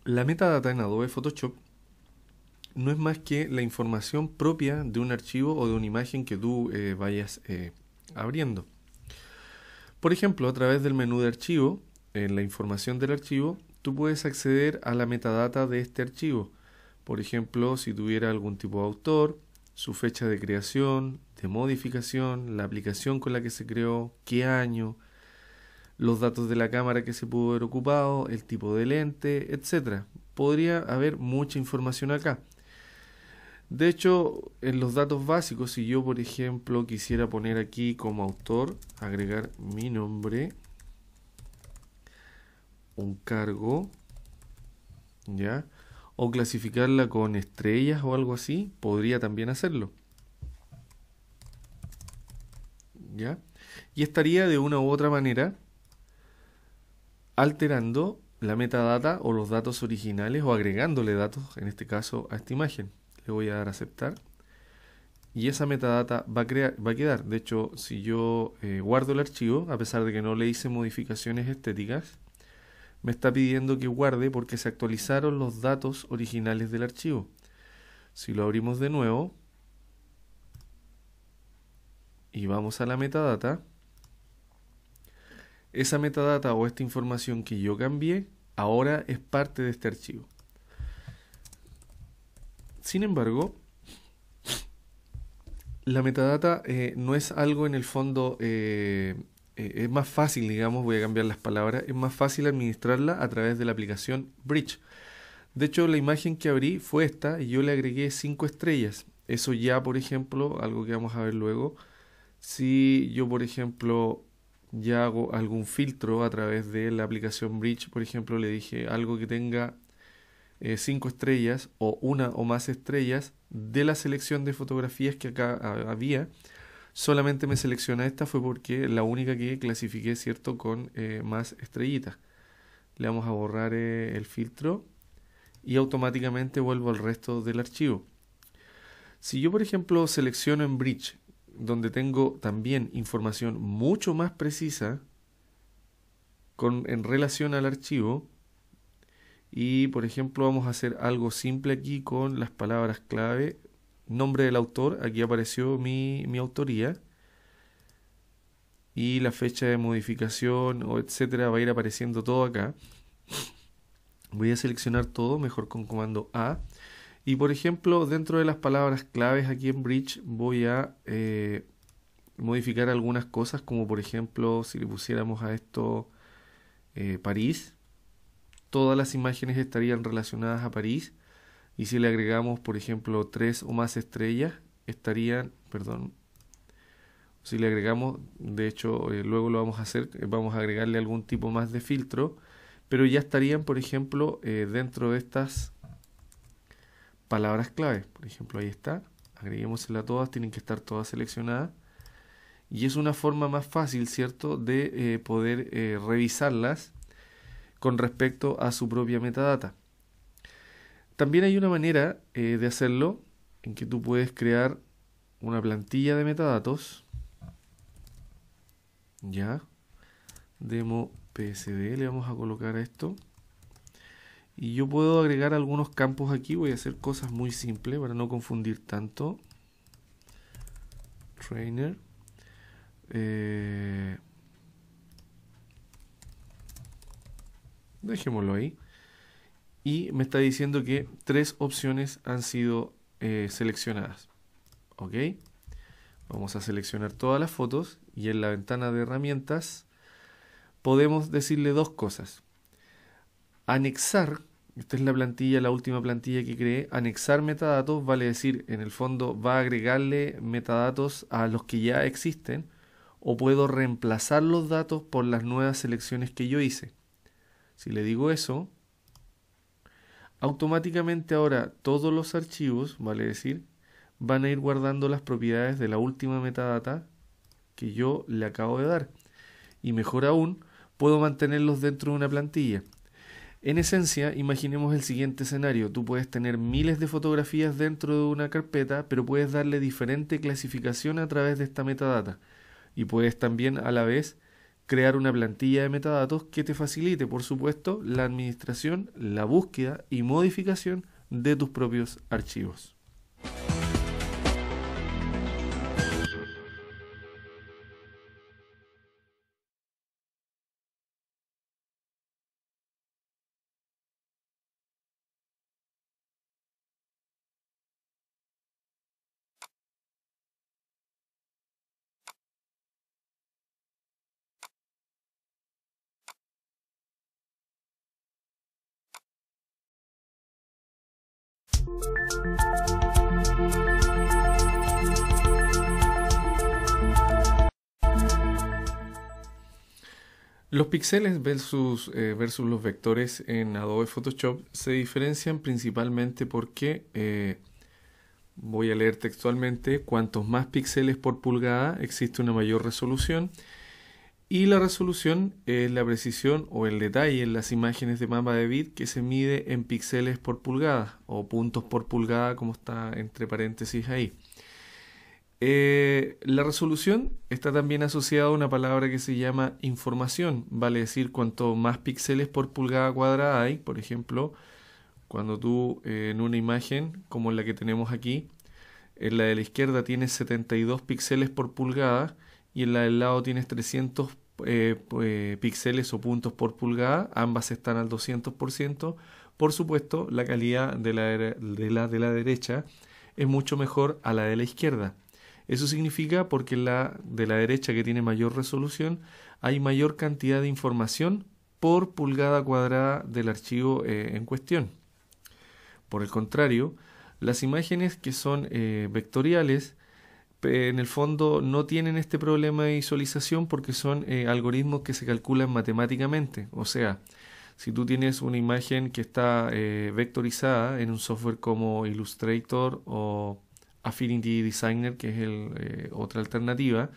La metadata en Adobe Photoshop no es más que la información propia de un archivo o de una imagen que tú vayas abriendo. Por ejemplo, a través del menú de archivo, en la información del archivo, tú puedes acceder a la metadata de este archivo. Por ejemplo, si tuviera algún tipo de autor, su fecha de creación, de modificación, la aplicación con la que se creó, qué año, los datos de la cámara que se pudo haber ocupado, el tipo de lente, etc. Podría haber mucha información acá. De hecho, en los datos básicos, si yo, por ejemplo, quisiera poner aquí como autor, agregar mi nombre, un cargo, ¿ya? O clasificarla con estrellas o algo así, podría también hacerlo, ¿ya? Y estaría de una u otra manera alterando la metadata o los datos originales o agregándole datos, en este caso, a esta imagen. Le voy a dar a aceptar y esa metadata va a quedar. De hecho, si yo guardo el archivo, a pesar de que no le hice modificaciones estéticas, me está pidiendo que guarde porque se actualizaron los datos originales del archivo. Si lo abrimos de nuevo y vamos a la metadata, esa metadata o esta información que yo cambié ahora es parte de este archivo. Sin embargo, la metadata no es algo en el fondo, es más fácil, digamos, voy a cambiar las palabras, es más fácil administrarla a través de la aplicación Bridge. De hecho, la imagen que abrí fue esta y yo le agregué 5 estrellas. Eso ya, por ejemplo, algo que vamos a ver luego, si yo, por ejemplo, ya hago algún filtro a través de la aplicación Bridge, por ejemplo, le dije algo que tenga 5 estrellas o una o más estrellas de la selección de fotografías que acá había, solamente me selecciona esta, fue porque la única que clasifiqué, ¿cierto?, con más estrellitas. Le vamos a borrar el filtro y automáticamente vuelvo al resto del archivo. Si yo, por ejemplo, selecciono en Bridge, donde tengo también información mucho más precisa en relación al archivo, y por ejemplo vamos a hacer algo simple aquí con las palabras clave, nombre del autor, aquí apareció mi autoría, y la fecha de modificación o etcétera va a ir apareciendo todo acá. Voy a seleccionar todo, mejor con comando A, y por ejemplo dentro de las palabras claves aquí en Bridge voy a modificar algunas cosas, como por ejemplo si le pusiéramos a esto París, todas las imágenes estarían relacionadas a París, y si le agregamos por ejemplo 3 o más estrellas estarían, si le agregamos, de hecho luego lo vamos a hacer, vamos a agregarle algún tipo más de filtro, pero ya estarían por ejemplo dentro de estas palabras clave. Por ejemplo ahí está, agreguémosela todas, tienen que estar todas seleccionadas, y es una forma más fácil, ¿cierto?, de poder revisarlas con respecto a su propia metadata. También hay una manera de hacerlo en que tú puedes crear una plantilla de metadatos, ya, demo PSD, le vamos a colocar a esto, y yo puedo agregar algunos campos aquí. Voy a hacer cosas muy simples para no confundir tanto. Trainer, dejémoslo ahí, y me está diciendo que 3 opciones han sido seleccionadas. Ok, vamos a seleccionar todas las fotos y en la ventana de herramientas podemos decirle dos cosas. Anexar, esta es la plantilla, la última plantilla que creé. Anexar metadatos vale decir, en el fondo va a agregarle metadatos a los que ya existen, o puedo reemplazar los datos por las nuevas selecciones que yo hice. Si le digo eso, automáticamente ahora todos los archivos, vale decir, van a ir guardando las propiedades de la última metadata que yo le acabo de dar. Y mejor aún, puedo mantenerlos dentro de una plantilla. En esencia, imaginemos el siguiente escenario. Tú puedes tener miles de fotografías dentro de una carpeta, pero puedes darle diferente clasificación a través de esta metadata. Y puedes también a la vez crear una plantilla de metadatos que te facilite, por supuesto, la administración, la búsqueda y modificación de tus propios archivos. Los píxeles versus los vectores en Adobe Photoshop se diferencian principalmente porque, voy a leer textualmente, cuantos más píxeles por pulgada existe una mayor resolución, y la resolución es la precisión o el detalle en las imágenes de mapa de bit que se mide en píxeles por pulgada o puntos por pulgada, como está entre paréntesis ahí. La resolución está también asociada a una palabra que se llama información, vale decir, cuanto más píxeles por pulgada cuadrada hay, por ejemplo, cuando tú en una imagen como la que tenemos aquí, en la de la izquierda tienes 72 píxeles por pulgada y en la del lado tienes 300 píxeles o puntos por pulgada, ambas están al 200%. Por supuesto, la calidad de la derecha es mucho mejor a la de la izquierda. Eso significa porque la de la derecha, que tiene mayor resolución, hay mayor cantidad de información por pulgada cuadrada del archivo en cuestión. Por el contrario, las imágenes que son vectoriales en el fondo no tienen este problema de visualización porque son algoritmos que se calculan matemáticamente. O sea, si tú tienes una imagen que está vectorizada en un software como Illustrator o Affinity Designer, que es otra alternativa,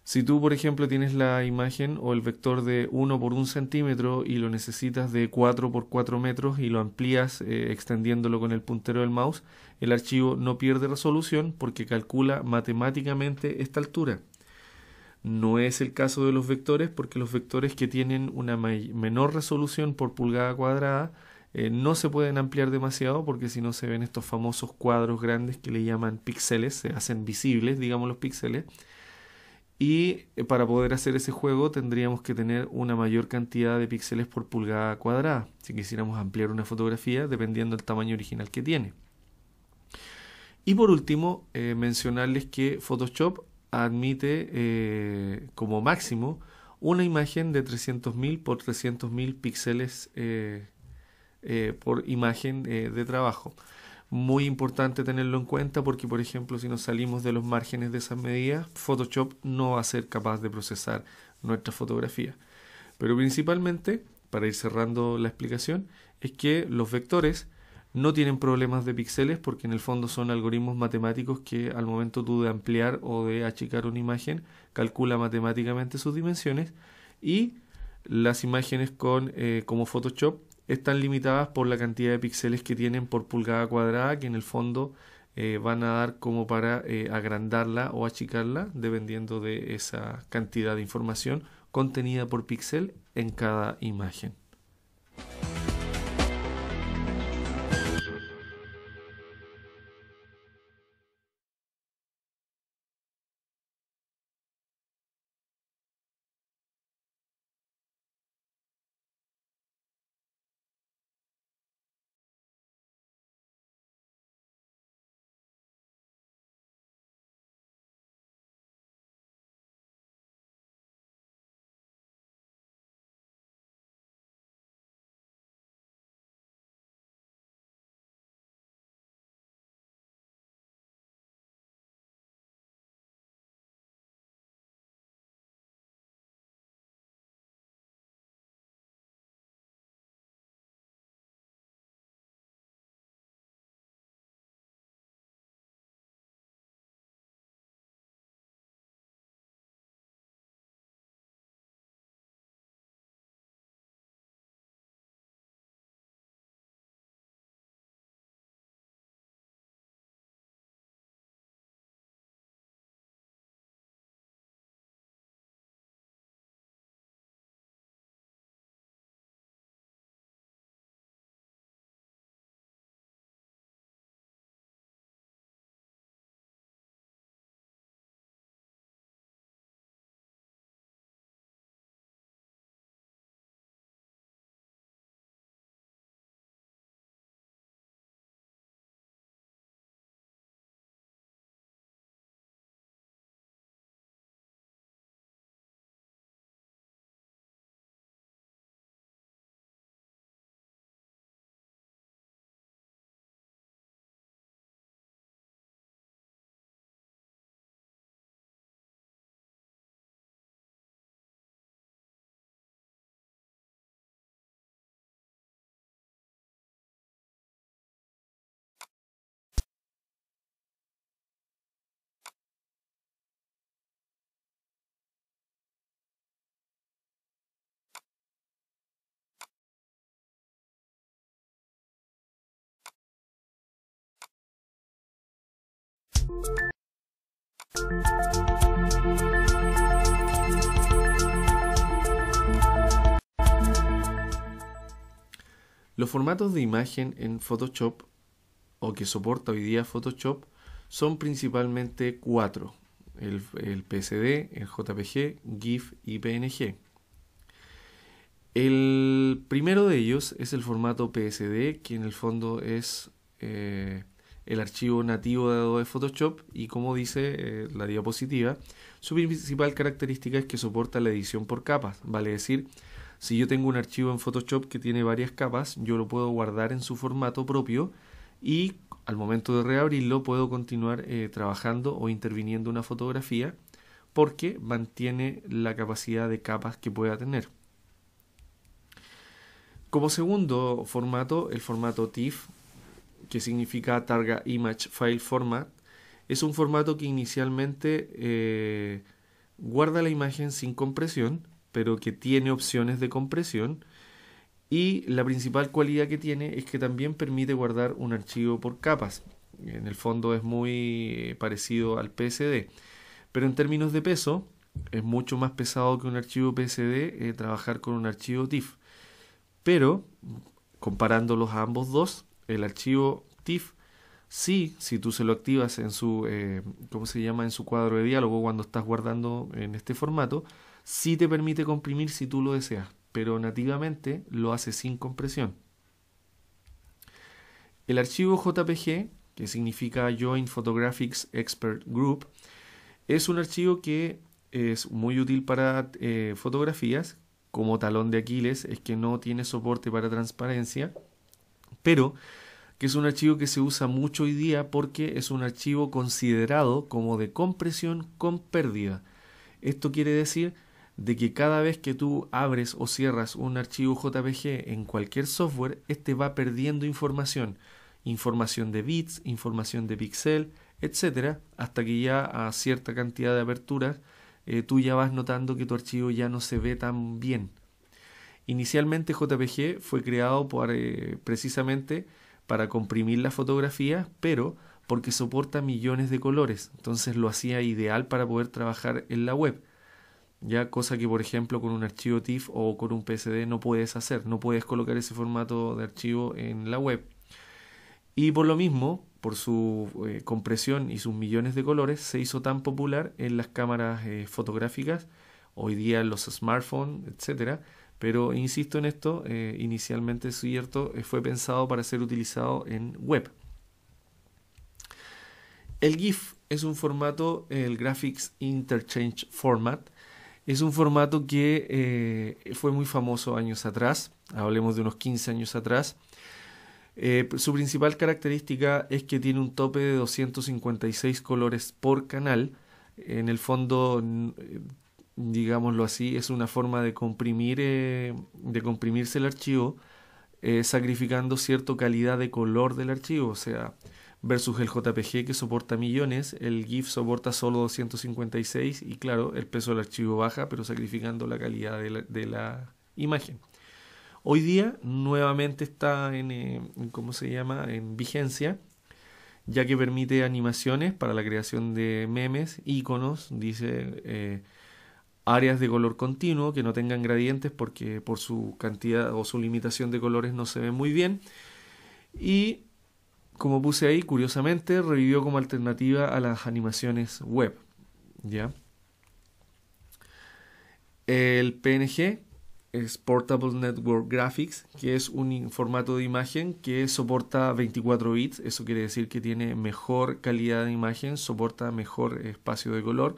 si tú, por ejemplo, tienes la imagen o el vector de 1 por 1 centímetro y lo necesitas de 4 por 4 metros y lo amplías extendiéndolo con el puntero del mouse, el archivo no pierde resolución porque calcula matemáticamente esta altura. No es el caso de los vectores porque los vectores que tienen una menor resolución por pulgada cuadrada no se pueden ampliar demasiado porque si no se ven estos famosos cuadros grandes que le llaman píxeles, se hacen visibles, digamos, los píxeles. Y para poder hacer ese juego tendríamos que tener una mayor cantidad de píxeles por pulgada cuadrada, si quisiéramos ampliar una fotografía dependiendo del tamaño original que tiene. Y por último, mencionarles que Photoshop admite como máximo una imagen de 300.000 por 300.000 píxeles por imagen de trabajo. Muy importante tenerlo en cuenta porque, por ejemplo, si nos salimos de los márgenes de esas medidas, Photoshop no va a ser capaz de procesar nuestra fotografía. Pero principalmente, para ir cerrando la explicación, es que los vectores no tienen problemas de píxeles porque en el fondo son algoritmos matemáticos que al momento tú de ampliar o de achicar una imagen, calcula matemáticamente sus dimensiones, y las imágenes como Photoshop están limitadas por la cantidad de píxeles que tienen por pulgada cuadrada, que en el fondo van a dar como para agrandarla o achicarla dependiendo de esa cantidad de información contenida por píxel en cada imagen. Los formatos de imagen en Photoshop, o que soporta hoy día Photoshop, son principalmente 4. El PSD, el JPG, GIF y PNG. El primero de ellos es el formato PSD, que en el fondo es el archivo nativo de Adobe Photoshop, y como dice la diapositiva, su principal característica es que soporta la edición por capas. Vale decir, si yo tengo un archivo en Photoshop que tiene varias capas, yo lo puedo guardar en su formato propio y al momento de reabrirlo puedo continuar trabajando o interviniendo una fotografía, porque mantiene la capacidad de capas que pueda tener. Como segundo formato, el formato TIFF, que significa Target Image File Format, es un formato que inicialmente guarda la imagen sin compresión, pero que tiene opciones de compresión, y la principal cualidad que tiene es que también permite guardar un archivo por capas. En el fondo es muy parecido al PSD, pero en términos de peso es mucho más pesado que un archivo PSD trabajar con un archivo TIFF. Pero comparándolos a ambos dos, el archivo TIFF, sí, si tú se lo activas en su, ¿cómo se llama?, en su cuadro de diálogo cuando estás guardando en este formato, sí te permite comprimir si tú lo deseas, pero nativamente lo hace sin compresión. El archivo JPG, que significa Joint Photographics Expert Group, es un archivo que es muy útil para fotografías. Como talón de Aquiles es que no tiene soporte para transparencia, pero que es un archivo que se usa mucho hoy día porque es un archivo considerado como de compresión con pérdida. Esto quiere decir de que cada vez que tú abres o cierras un archivo JPG en cualquier software, este va perdiendo información de bits, información de píxel, etcétera, hasta que ya a cierta cantidad de aperturas tú ya vas notando que tu archivo ya no se ve tan bien. Inicialmente JPG fue creado precisamente para comprimir la fotografía, pero porque soporta millones de colores, entonces lo hacía ideal para poder trabajar en la web. Ya, cosa que por ejemplo con un archivo TIFF o con un PSD no puedes hacer, no puedes colocar ese formato de archivo en la web. Y por lo mismo, por su compresión y sus millones de colores, se hizo tan popular en las cámaras fotográficas, hoy día en los smartphones, etcétera. Pero insisto en esto, inicialmente es cierto, fue pensado para ser utilizado en web. El GIF es un formato, el Graphics Interchange Format, es un formato que fue muy famoso años atrás, hablemos de unos 15 años atrás. Su principal característica es que tiene un tope de 256 colores por canal. En el fondo, digámoslo así, es una forma de comprimirse el archivo, sacrificando cierta calidad de color del archivo, o sea, versus el JPG que soporta millones, el GIF soporta solo 256 y claro, el peso del archivo baja, pero sacrificando la calidad de la imagen. Hoy día nuevamente está ¿cómo se llama?, en vigencia, ya que permite animaciones para la creación de memes, iconos, dice áreas de color continuo que no tengan gradientes porque por su cantidad o su limitación de colores no se ven muy bien. Y como puse ahí, curiosamente revivió como alternativa a las animaciones web. ¿Ya? El PNG es Portable Network Graphics, que es un formato de imagen que soporta 24 bits, eso quiere decir que tiene mejor calidad de imagen, soporta mejor espacio de color,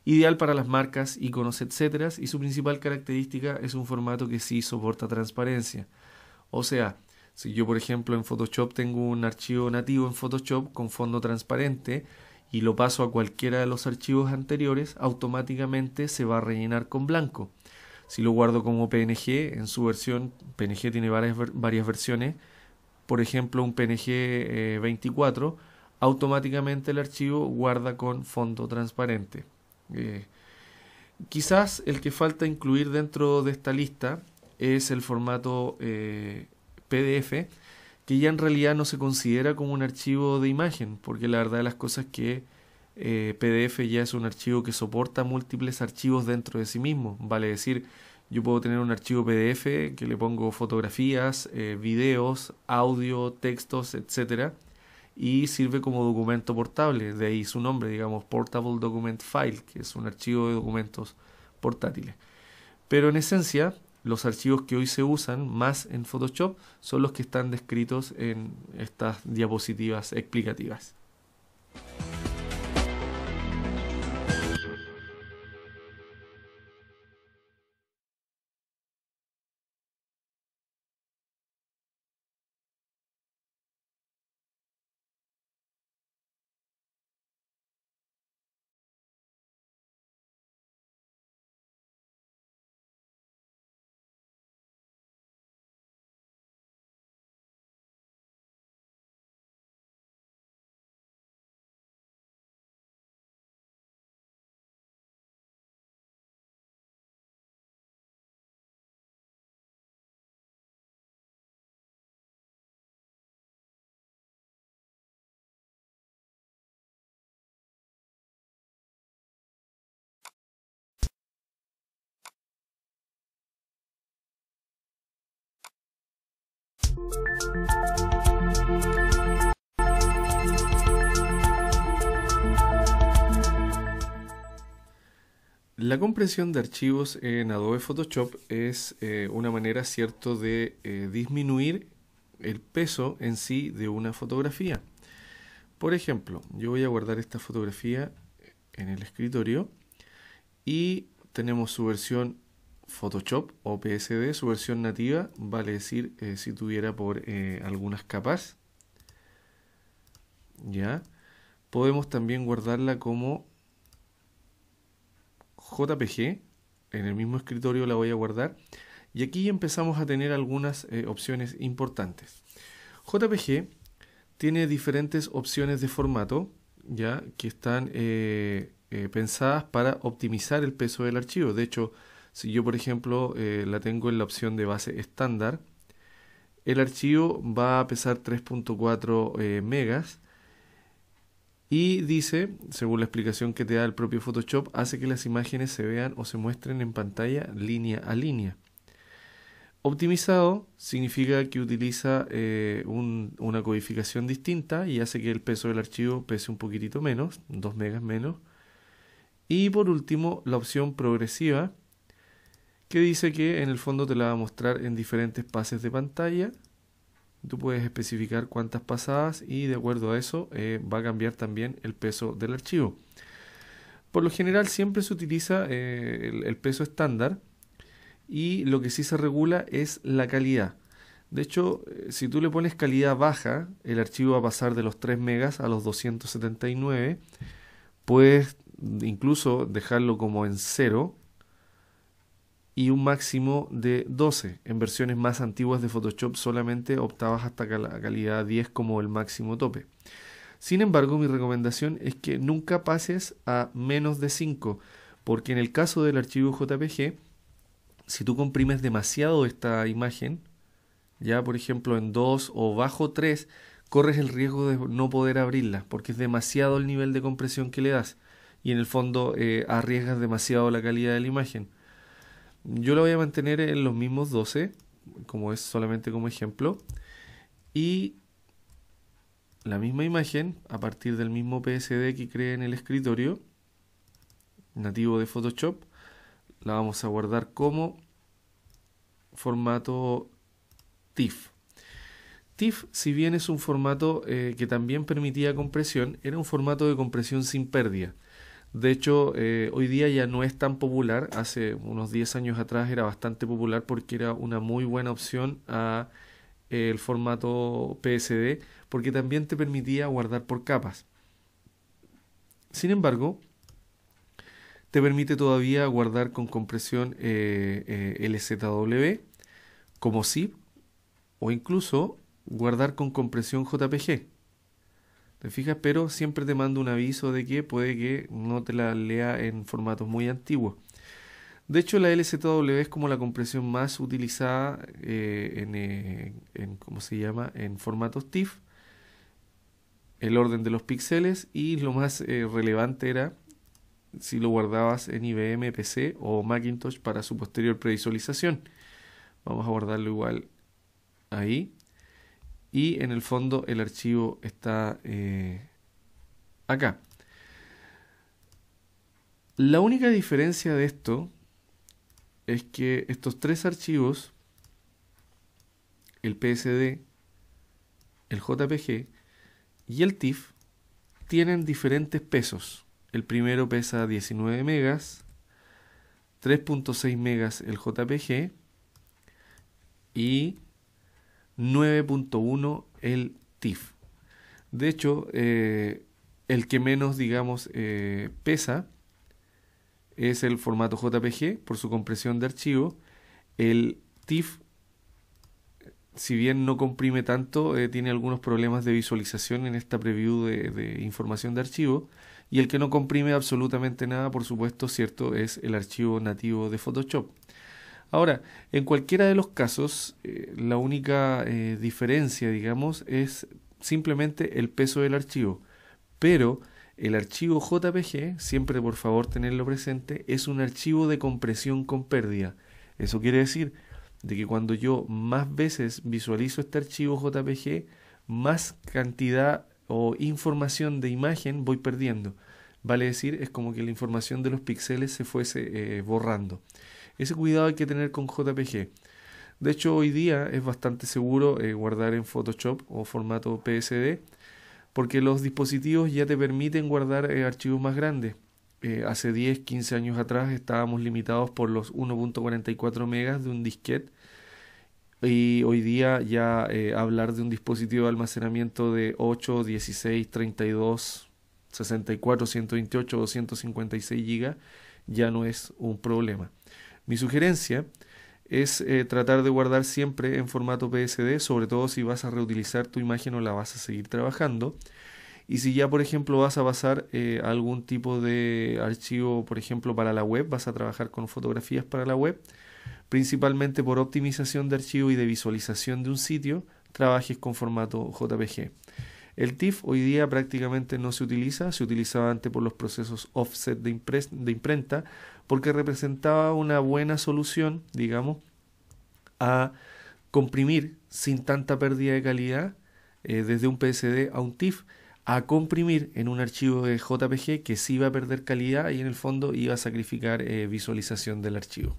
ideal para las marcas, iconos, etcétera, y su principal característica es un formato que sí soporta transparencia. O sea, si yo por ejemplo en Photoshop tengo un archivo nativo en Photoshop con fondo transparente y lo paso a cualquiera de los archivos anteriores, automáticamente se va a rellenar con blanco. Si lo guardo como PNG, en su versión, PNG tiene varias versiones, por ejemplo un PNG 24, automáticamente el archivo guarda con fondo transparente. Quizás el que falta incluir dentro de esta lista es el formato PDF, que ya en realidad no se considera como un archivo de imagen, porque la verdad de las cosas es que PDF ya es un archivo que soporta múltiples archivos dentro de sí mismo. Vale decir, yo puedo tener un archivo PDF que le pongo fotografías, videos, audio, textos, etcétera, y sirve como documento portable. De ahí su nombre, digamos, Portable Document File, que es un archivo de documentos portátiles. Pero en esencia, los archivos que hoy se usan más en Photoshop son los que están descritos en estas diapositivas explicativas. La compresión de archivos en Adobe Photoshop es una manera, cierto, de disminuir el peso en sí de una fotografía. Por ejemplo, yo voy a guardar esta fotografía en el escritorio y tenemos su versión Photoshop o PSD, su versión nativa, vale decir, si tuviera por algunas capas. Ya. Podemos también guardarla como JPG, en el mismo escritorio la voy a guardar, y aquí empezamos a tener algunas opciones importantes. JPG tiene diferentes opciones de formato, ya que están pensadas para optimizar el peso del archivo. De hecho, si yo por ejemplo la tengo en la opción de base estándar, el archivo va a pesar 3.4 megas. Y dice, según la explicación que te da el propio Photoshop, hace que las imágenes se vean o se muestren en pantalla línea a línea. Optimizado significa que utiliza una codificación distinta y hace que el peso del archivo pese un poquitito menos, 2 megas menos. Y por último, la opción progresiva, que dice que en el fondo te la va a mostrar en diferentes pases de pantalla. Tú puedes especificar cuántas pasadas y de acuerdo a eso va a cambiar también el peso del archivo. Por lo general siempre se utiliza el peso estándar y lo que sí se regula es la calidad. De hecho, si tú le pones calidad baja, el archivo va a pasar de los 3 megas a los 279. Puedes incluso dejarlo como en 0 y un máximo de 12. En versiones más antiguas de Photoshop solamente optabas hasta la calidad 10 como el máximo tope. Sin embargo, mi recomendación es que nunca pases a menos de 5, porque en el caso del archivo JPG, si tú comprimes demasiado esta imagen, ya por ejemplo en 2 o bajo 3, corres el riesgo de no poder abrirla, porque es demasiado el nivel de compresión que le das, y en el fondo arriesgas demasiado la calidad de la imagen. Yo lo voy a mantener en los mismos 12, como es solamente como ejemplo. Y la misma imagen, a partir del mismo PSD que creé en el escritorio, nativo de Photoshop, la vamos a guardar como formato TIFF. TIFF, si bien es un formato que también permitía compresión, era un formato de compresión sin pérdida. De hecho, hoy día ya no es tan popular. Hace unos 10 años atrás era bastante popular porque era una muy buena opción a el formato PSD, porque también te permitía guardar por capas. Sin embargo, te permite todavía guardar con compresión LZW como zip o incluso guardar con compresión JPG. ¿Te fijas? Pero siempre te mando un aviso de que puede que no te la lea en formatos muy antiguos. De hecho, la LZW es como la compresión más utilizada ¿cómo se llama? En formatos TIFF, el orden de los píxeles, y lo más relevante era si lo guardabas en IBM, PC o Macintosh para su posterior previsualización. Vamos a guardarlo igual ahí. Y en el fondo el archivo está acá. La única diferencia de esto es que estos tres archivos, el PSD, el JPG y el TIFF, tienen diferentes pesos. El primero pesa 19 megas, 3.6 megas el JPG y 9.1 el TIFF. De hecho, el que menos, digamos, pesa es el formato JPG por su compresión de archivo. El TIFF, si bien no comprime tanto, tiene algunos problemas de visualización en esta preview de información de archivo. Y el que no comprime absolutamente nada, por supuesto, cierto, es el archivo nativo de Photoshop. Ahora, en cualquiera de los casos, la única diferencia, digamos, es simplemente el peso del archivo. Pero el archivo JPG, siempre por favor tenerlo presente, es un archivo de compresión con pérdida. Eso quiere decir de que cuando yo más veces visualizo este archivo JPG, más cantidad o información de imagen voy perdiendo. Vale decir, es como que la información de los píxeles se fuese borrando. Ese cuidado hay que tener con JPG. De hecho, hoy día es bastante seguro guardar en Photoshop o formato PSD, porque los dispositivos ya te permiten guardar archivos más grandes. Hace 10, 15 años atrás estábamos limitados por los 1.44 megas de un disquete, y hoy día ya hablar de un dispositivo de almacenamiento de 8, 16, 32, 64, 128 o 256 GB ya no es un problema. Mi sugerencia es tratar de guardar siempre en formato PSD, sobre todo si vas a reutilizar tu imagen o la vas a seguir trabajando. Y si ya, por ejemplo, vas a pasar algún tipo de archivo, por ejemplo, para la web, vas a trabajar con fotografías para la web, principalmente por optimización de archivo y de visualización de un sitio, trabajes con formato JPG. El TIFF hoy día prácticamente no se utiliza, se utilizaba antes por los procesos offset de imprenta, porque representaba una buena solución, digamos, a comprimir sin tanta pérdida de calidad desde un PSD a un TIFF, a comprimir en un archivo de JPG que sí iba a perder calidad y en el fondo iba a sacrificar visualización del archivo.